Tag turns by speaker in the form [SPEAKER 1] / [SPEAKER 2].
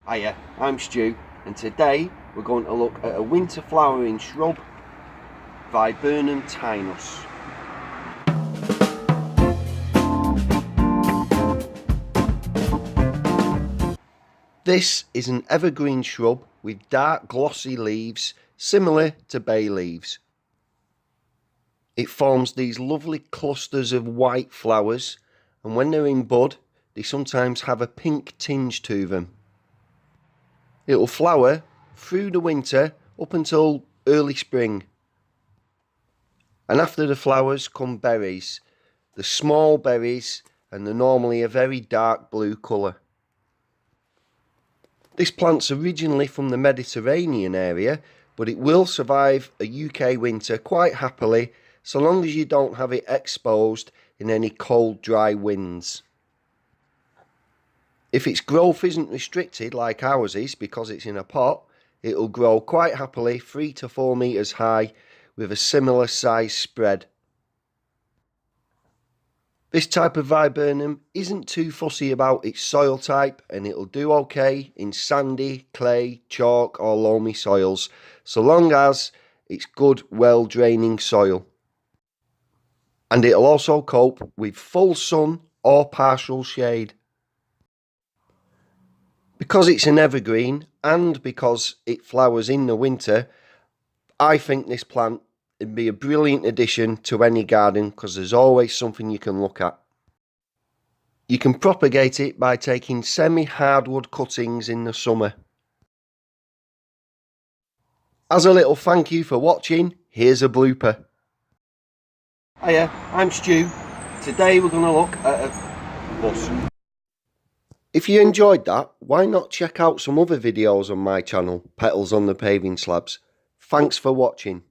[SPEAKER 1] Hiya, I'm Stu, and today we're going to look at a winter flowering shrub, Viburnum Tinus. This is an evergreen shrub with dark glossy leaves similar to bay leaves. It forms these lovely clusters of white flowers, and when they're in bud they sometimes have a pink tinge to them. It will flower through the winter up until early spring. And after the flowers come berries, the small berries, and they're normally a very dark blue colour. This plant's originally from the Mediterranean area, but it will survive a UK winter quite happily so long as you don't have it exposed in any cold, dry winds. If its growth isn't restricted like ours is because it's in a pot, it will grow quite happily 3 to 4 metres high with a similar size spread. This type of viburnum isn't too fussy about its soil type, and it'll do okay in sandy, clay, chalk or loamy soils so long as it's good, well draining soil. And it'll also cope with full sun or partial shade. Because it's an evergreen and because it flowers in the winter, I think this plant would be a brilliant addition to any garden because there's always something you can look at. You can propagate it by taking semi-hardwood cuttings in the summer. As a little thank you for watching, here's a blooper. Hiya, I'm Stu. Today we're going to look at a bus. If you enjoyed that, why not check out some other videos on my channel, Petals on the Paving Slabs. Thanks for watching.